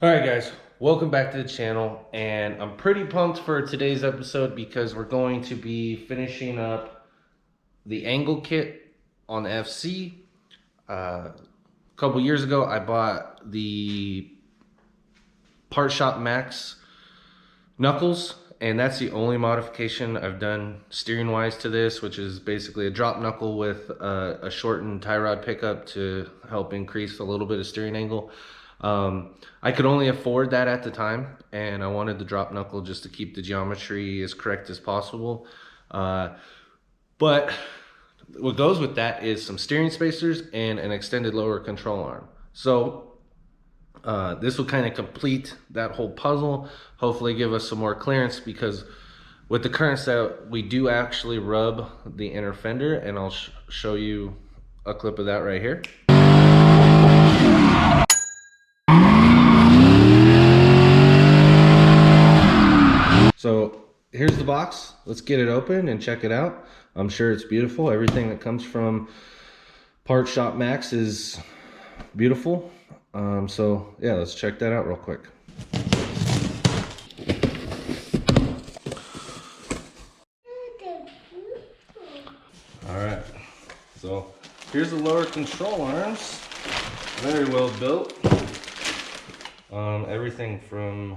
Alright guys, welcome back to the channel, and I'm pretty pumped for today's episode because we're going to be finishing up the angle kit on the FC. A couple years ago I bought the Part Shop Max knuckles, and that's the only modification I've done steering wise to this, which is basically a drop knuckle with a shortened tie rod pickup to help increase a little bit of steering angle. I could only afford that at the time, and I wanted the drop knuckle just to keep the geometry as correct as possible. But what goes with that is some steering spacers and an extended lower control arm. So this will kind of complete that whole puzzle, hopefully give us some more clearance, because with the current setup we do actually rub the inner fender, and I'll show you a clip of that right here. So here's the box. Let's get it open and check it out. I'm sure it's beautiful. Everything that comes from Part Shop Max is beautiful. So yeah, let's check that out real quick. All right, so here's the lower control arms. Very well built. Everything from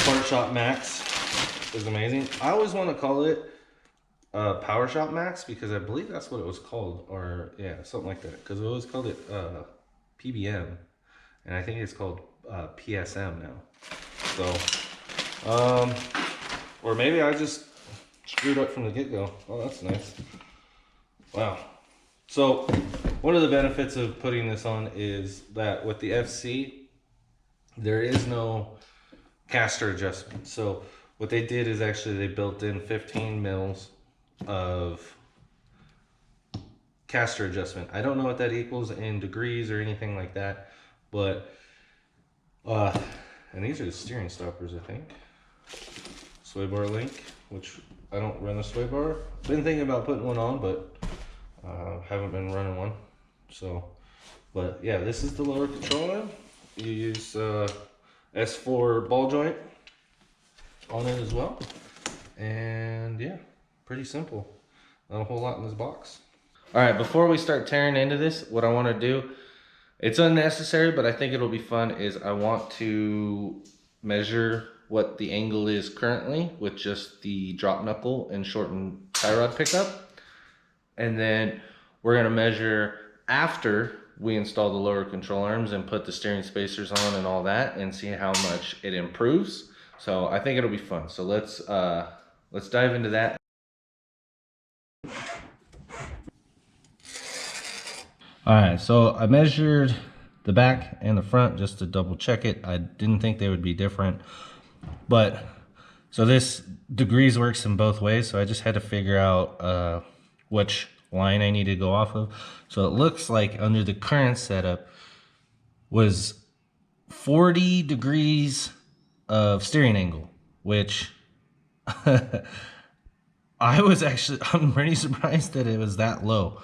Part Shop Max is amazing. I always want to call it Power Shop Max because I believe that's what it was called, or yeah, something like that. Because I always called it PBM, and I think it's called PSM now. So, or maybe I just screwed up from the get-go. Oh, that's nice. Wow. So, one of the benefits of putting this on is that with the FC, there is no caster adjustment. So what they did is actually they built in 15 mils of caster adjustment. I don't know what that equals in degrees or anything like that, but and these are the steering stoppers, I think. Sway bar link, which I don't run a sway bar. Been thinking about putting one on, but haven't been running one. So, but yeah, this is the lower control arm. You use S4 ball joint on it as well, and yeah, pretty simple. Not a whole lot in this box. All right, before we start tearing into this, what I want to do, it's unnecessary, but I think it'll be fun, is I want to measure what the angle is currently with just the drop knuckle and shortened tie rod pickup, and then we're going to measure after we install the lower control arms and put the steering spacers on and all that, and see how much it improves. So I think it'll be fun. So let's dive into that. All right, so I measured the back and the front just to double check it. I didn't think they would be different, but so this degrees works in both ways. So I just had to figure out which line I need to go off of. So it looks like under the current setup was 40 degrees of steering angle, which I'm pretty surprised that it was that low,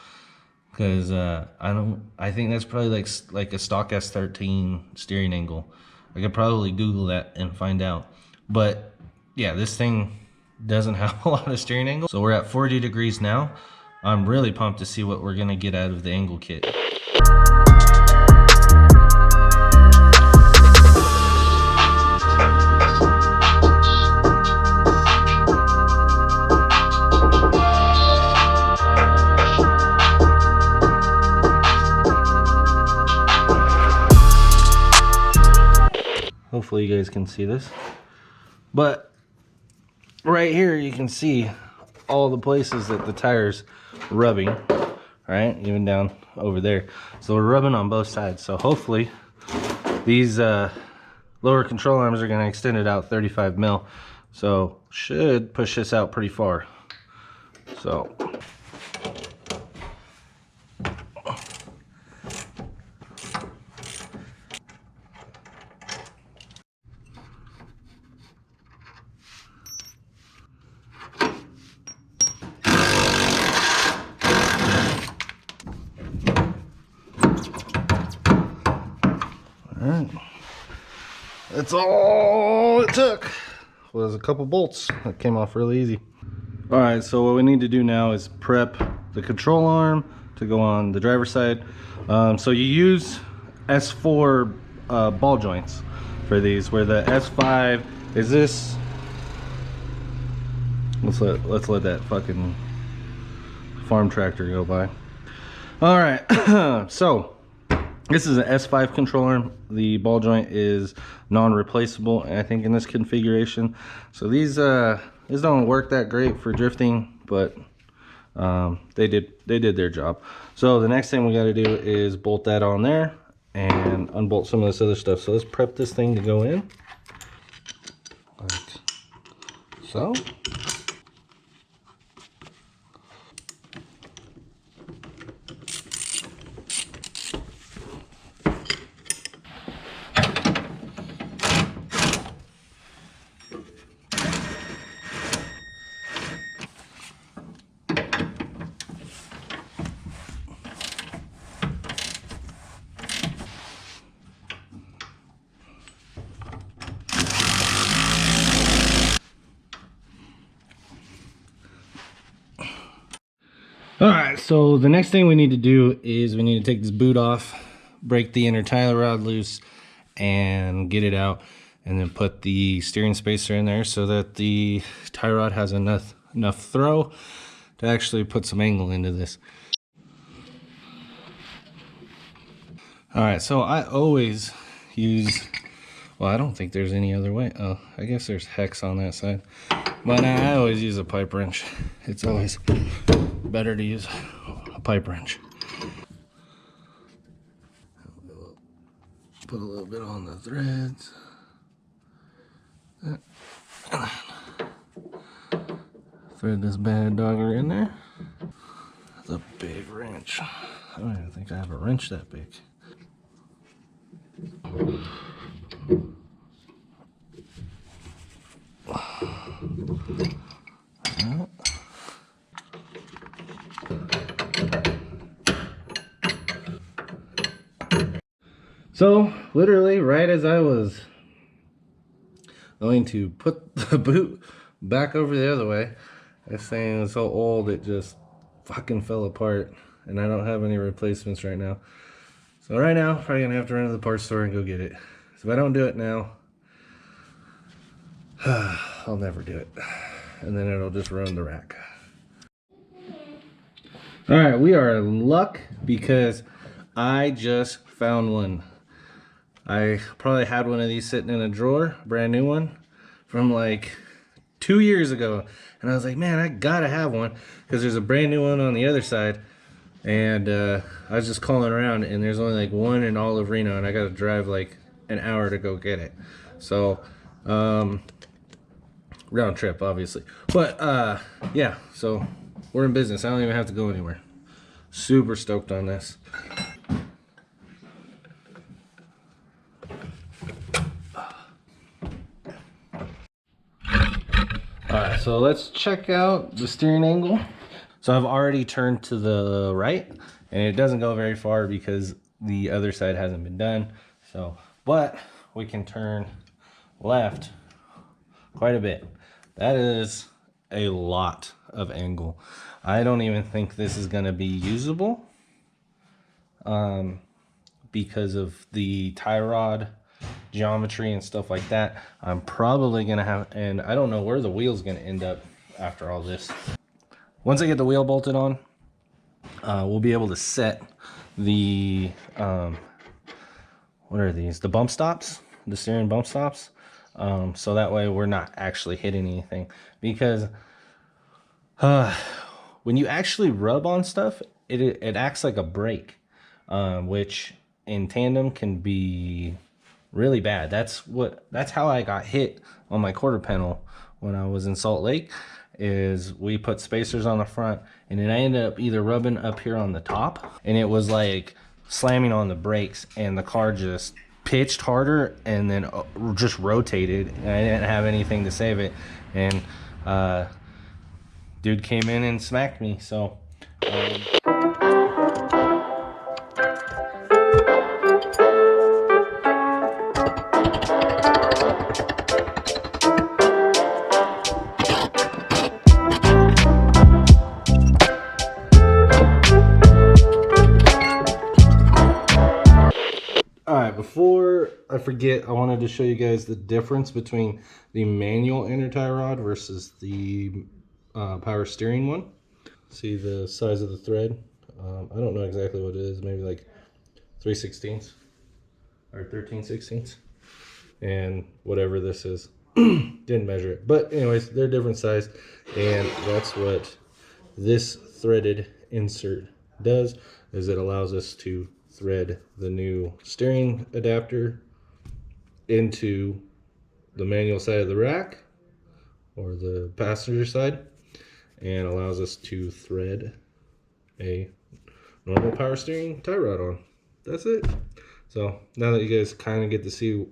because I think that's probably like a stock S13 steering angle. I could probably Google that and find out, but yeah, this thing doesn't have a lot of steering angle. So we're at 40 degrees now. I'm really pumped to see what we're gonna get out of the angle kit. Hopefully you guys can see this, but right here you can see all the places that the tire's rubbing, right? Even down over there. So we're rubbing on both sides. So hopefully these lower control arms are going to extend it out 35 mil. So should push this out pretty far. So all right. That's all it took was a couple bolts that came off really easy. All right, so what we need to do now is prep the control arm to go on the driver's side. So you use S4 ball joints for these, where the S5 is this. Let's let that fucking farm tractor go by. All right, so this is an S5 control arm. The ball joint is non-replaceable, I think, in this configuration. So these don't work that great for drifting, but they did their job. So the next thing we got to do is bolt that on there and unbolt some of this other stuff. So let's prep this thing to go in, like so. All right, so the next thing we need to do is we need to take this boot off, break the inner tie rod loose, and get it out, and then put the steering spacer in there so that the tie rod has enough throw to actually put some angle into this. All right, so I always use, well, I don't think there's any other way. Oh, I guess there's hex on that side, but I always use a pipe wrench. It's always better to use a pipe wrench. Put a little bit on the threads. Thread this bad dogger in there. It's a big wrench. I don't even think I have a wrench that big. So literally right as I was going to put the boot back over the other way, this thing is so old it just fucking fell apart, and I don't have any replacements right now. So right now, probably gonna have to run to the parts store and go get it. So if I don't do it now, I'll never do it, and then it'll just ruin the rack. All right, we are in luck because I just found one. I probably had one of these sitting in a drawer, brand new one, from like 2 years ago. And I was like, man, I gotta have one because there's a brand new one on the other side. And I was just calling around, and there's only like one in all of Reno, and I gotta drive like an hour to go get it. So, round trip, obviously. But yeah, so we're in business. I don't even have to go anywhere. Super stoked on this. Alright, so let's check out the steering angle. So I've already turned to the right, and it doesn't go very far because the other side hasn't been done. So, but we can turn left quite a bit. That is a lot of angle. I don't even think this is going to be usable because of the tie rod geometry and stuff like that. I'm probably gonna have, and I don't know where the wheel's gonna end up after all this. Once I get the wheel bolted on, we'll be able to set the what are these, the bump stops, the steering bump stops, so that way we're not actually hitting anything. Because when you actually rub on stuff, it acts like a brake, which in tandem can be really bad. That's how I got hit on my quarter panel when I was in Salt Lake. Is we put spacers on the front, and then I ended up either rubbing up here on the top, and it was like slamming on the brakes, and the car just pitched harder and then just rotated, and I didn't have anything to save it, and dude came in and smacked me. So before I forget, I wanted to show you guys the difference between the manual inner tie rod versus the power steering one. See the size of the thread? I don't know exactly what it is, maybe like 3/16 or 13/16, and whatever this is. Didn't measure it, but anyways, they're different size, and that's what this threaded insert does, is it allows us to thread the new steering adapter into the manual side of the rack or the passenger side, and allows us to thread a normal power steering tie rod on. That's it. So now that you guys kind of get to see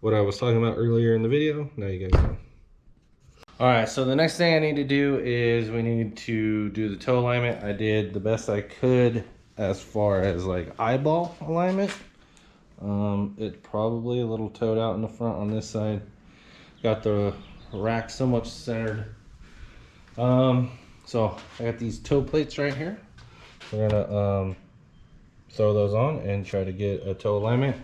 what I was talking about earlier in the video, now you guys know. All right, so the next thing I need to do is we need to do the toe alignment. I did the best I could as far as like eyeball alignment. It probably a little toed out in the front on this side. Got the rack somewhat centered. So I got these toe plates right here. We're gonna throw those on and try to get a toe alignment.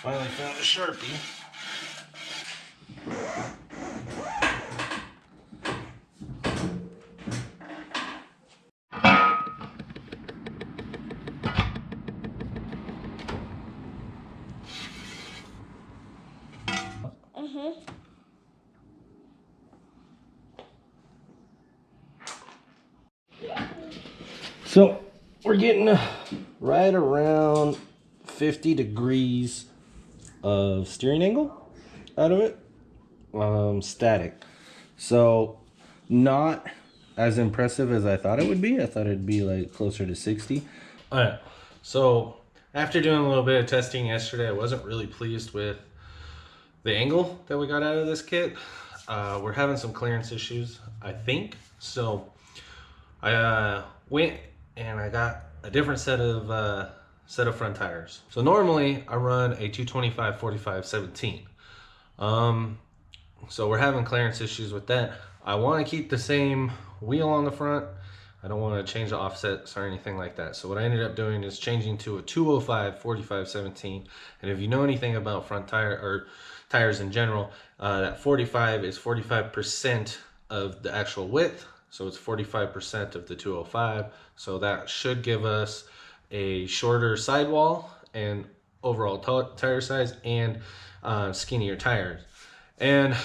Finally found a Sharpie. So we're getting right around 50 degrees of steering angle out of it, static. So not as impressive as I thought it would be. I thought it'd be like closer to 60. All right, so after doing a little bit of testing yesterday, I wasn't really pleased with the angle that we got out of this kit. We're having some clearance issues, I think. So I went and I got a different set of front tires. So normally I run a 225 45 17. So we're having clearance issues with that. I want to keep the same wheel on the front. I don't want to change the offsets or anything like that. So what I ended up doing is changing to a 205 45 17. And if you know anything about front tire or tires in general, that 45 is 45% of the actual width. So it's 45% of the 205. So that should give us a shorter sidewall and overall tire size and skinnier tires. And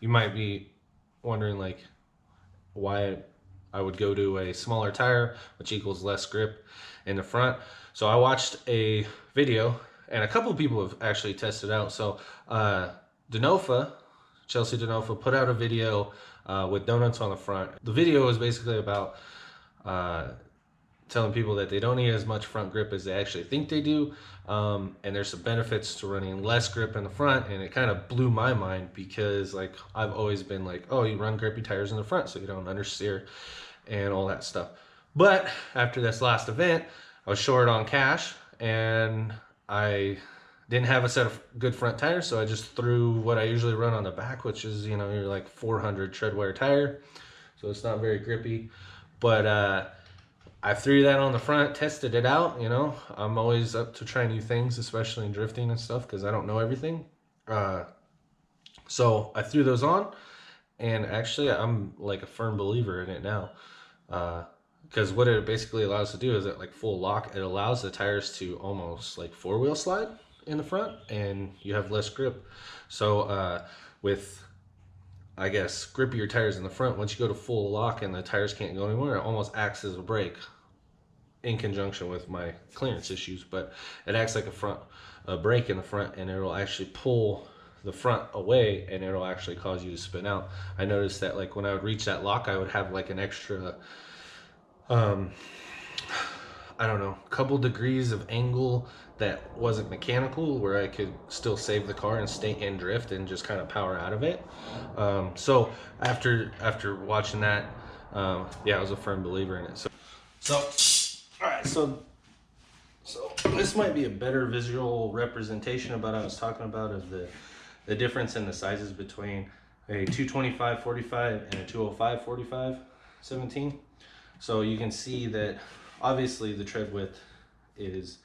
you might be wondering like why I would go to a smaller tire, which equals less grip in the front. So I watched a video, and a couple of people have actually tested out. So Chelsea Denofa put out a video with donuts on the front. The video is basically about telling people that they don't need as much front grip as they actually think they do, and there's some benefits to running less grip in the front. And it kind of blew my mind because like I've always been like, oh, you run grippy tires in the front so you don't understeer and all that stuff. But after this last event, I was short on cash and I didn't have a set of good front tires, so I just threw what I usually run on the back, which is, you know, your like 400 tread wear tire. So it's not very grippy, but I threw that on the front, tested it out. You know, I'm always up to try new things, especially in drifting and stuff, because I don't know everything. So I threw those on, and actually I'm like a firm believer in it now. Because what it basically allows to do is at like full lock, it allows the tires to almost like four-wheel slide in the front, and you have less grip. So with, I guess, grippier tires in the front, once you go to full lock and the tires can't go anywhere, it almost acts as a brake in conjunction with my clearance issues. But it acts like a brake in the front, and it'll actually pull the front away, and it'll actually cause you to spin out. I noticed that like when I would reach that lock, I would have like an extra I don't know, a couple degrees of angle that wasn't mechanical, where I could still save the car and stay in drift and just kind of power out of it. So after watching that, yeah, I was a firm believer in it. So all right, so this might be a better visual representation of what I was talking about, of the difference in the sizes between a 225 45 and a 205 45 17. So you can see that obviously the tread width is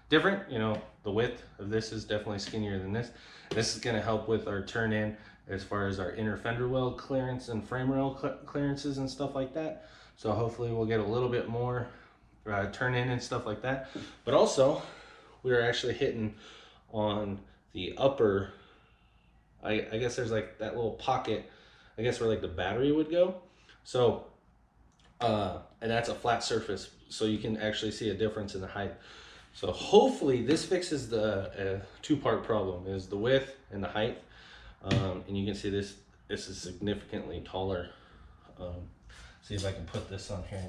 different. You know, the width of this is definitely skinnier than this. This is going to help with our turn in as far as our inner fender well clearance and frame rail clearances and stuff like that. So hopefully we'll get a little bit more turn in and stuff like that. But also we are actually hitting on the upper, I guess there's like that little pocket, I guess where like the battery would go. So and that's a flat surface, so you can actually see a difference in the height. So hopefully this fixes the two-part problem, is the width and the height. And you can see this is significantly taller. See if I can put this on here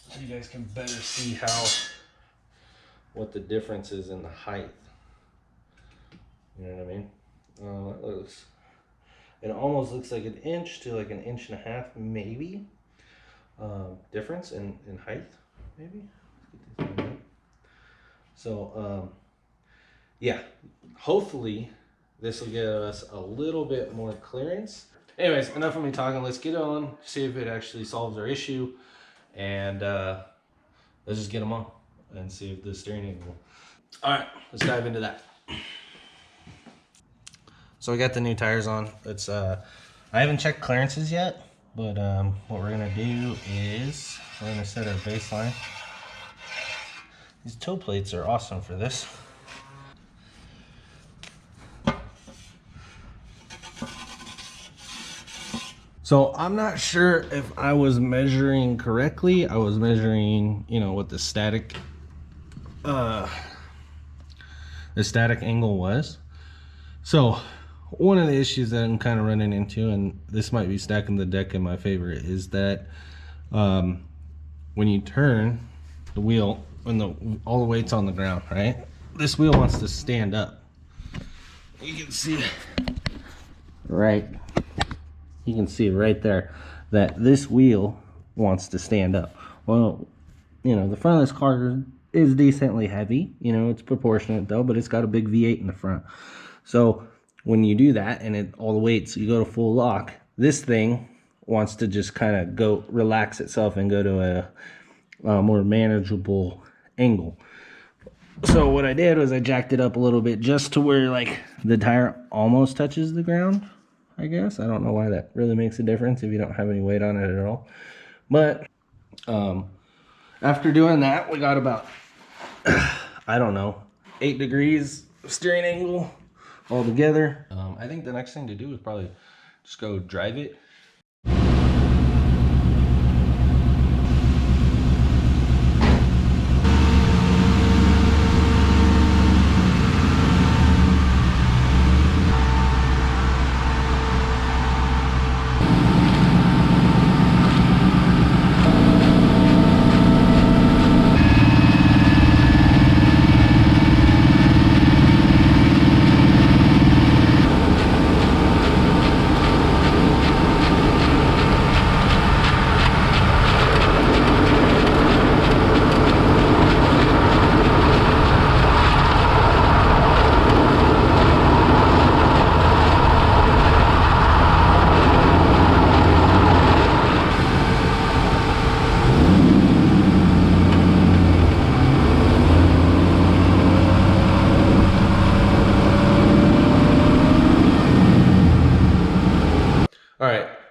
so you guys can better see what the difference is in the height. You know what I mean? It almost looks like an inch to like an inch and a half, maybe. Difference in height, maybe. So yeah, hopefully this will give us a little bit more clearance. Anyways, enough of me talking. Let's get on, see if it actually solves our issue, and let's just get them on and see if the steering angle. All right, let's dive into that. So we got the new tires on. It's I haven't checked clearances yet, but what we're gonna do is we're gonna set our baseline. These toe plates are awesome for this. So I'm not sure if I was measuring correctly. I was measuring, you know, what the static angle was. So one of the issues that I'm kind of running into, and this might be stacking the deck in my favor, is that when you turn the wheel, when all the weight's on the ground, right? This wheel wants to stand up. You can see right there that this wheel wants to stand up. Well, you know, the front of this car is decently heavy. You know, it's proportionate though, but it's got a big V8 in the front. So when you do that and all the weights, you go to full lock, this thing wants to just kind of go relax itself and go to a more manageable angle. So what I did was I jacked it up a little bit just to where like the tire almost touches the ground, I guess. I don't know why that really makes a difference if you don't have any weight on it at all. But after doing that, we got about, I don't know, 8 degrees of steering angle all together. I think the next thing to do is probably just go drive it.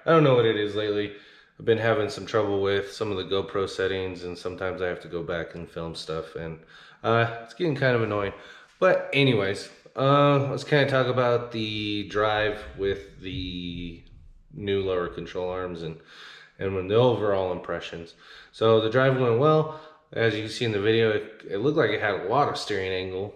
I don't know what it is lately. I've been having some trouble with some of the GoPro settings, and sometimes I have to go back and film stuff, and it's getting kind of annoying. But anyways, let's kind of talk about the drive with the new lower control arms and the overall impressions. So the drive went well. As you can see in the video, it looked like it had a lot of steering angle.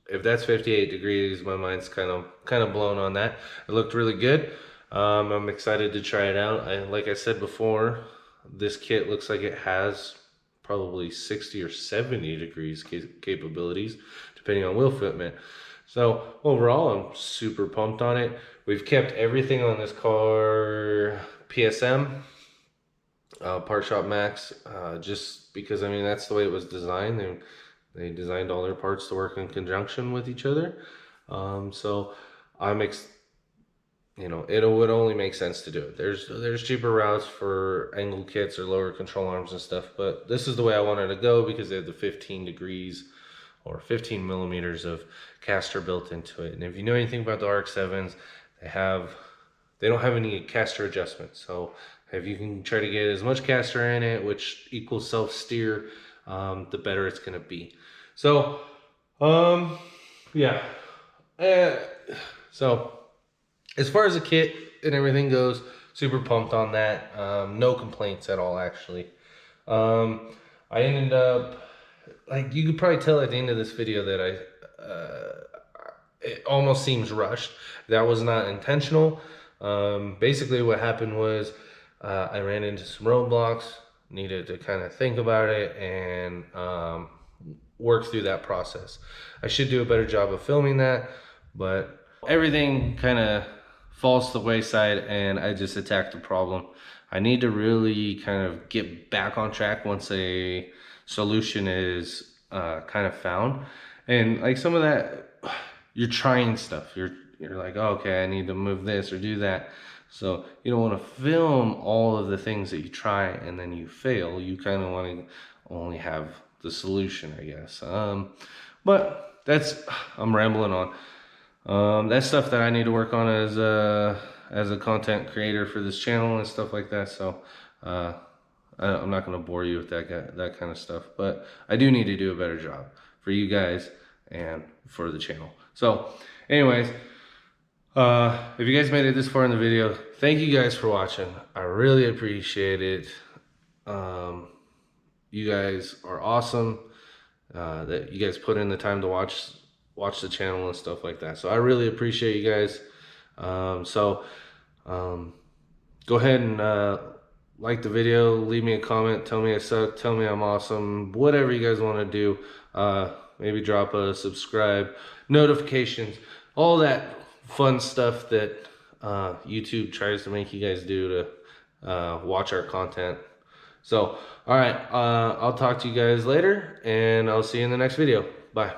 If that's 58 degrees, my mind's kind of blown on that. It looked really good. I'm excited to try it out. Like I said before, this kit looks like it has probably 60 or 70 degrees capabilities, depending on wheel fitment. So overall, I'm super pumped on it. We've kept everything on this car PSM, Part Shop Max, just because, I mean, that's the way it was designed. They designed all their parts to work in conjunction with each other. So you know, it would only make sense to do it. There's cheaper routes for angle kits or lower control arms and stuff, but this is the way I wanted to go because they have the 15 degrees or 15 millimeters of caster built into it. And if you know anything about the RX-7s, they don't have any caster adjustments. So if you can try to get as much caster in it, which equals self-steer, the better it's gonna be. So, yeah. So as far as the kit and everything goes, super pumped on that. No complaints at all, actually. I ended up, like, you could probably tell at the end of this video that it almost seems rushed. That was not intentional. Basically what happened was I ran into some roadblocks, needed to kind of think about it and work through that process. I should do a better job of filming that, but everything kind of falls to the wayside and I just attacked the problem. I need to really kind of get back on track once a solution is kind of found. And like some of that, you're trying stuff. You're like, oh, okay, I need to move this or do that. So you don't want to film all of the things that you try and then you fail. You kind of want to only have the solution, I guess. But I'm rambling on. That's stuff that I need to work on as a content creator for this channel and stuff like that. So I'm not going to bore you with that kind of stuff, but I do need to do a better job for you guys and for the channel. So anyways, if you guys made it this far in the video, thank you guys for watching. I really appreciate it. You guys are awesome, that you guys put in the time to watch the channel and stuff like that. So I really appreciate you guys. Go ahead and like the video, leave me a comment, tell me I suck, tell me I'm awesome, whatever you guys want to do. Maybe drop a subscribe, notifications, all that fun stuff that YouTube tries to make you guys do to watch our content. So, all right, I'll talk to you guys later, and I'll see you in the next video. Bye.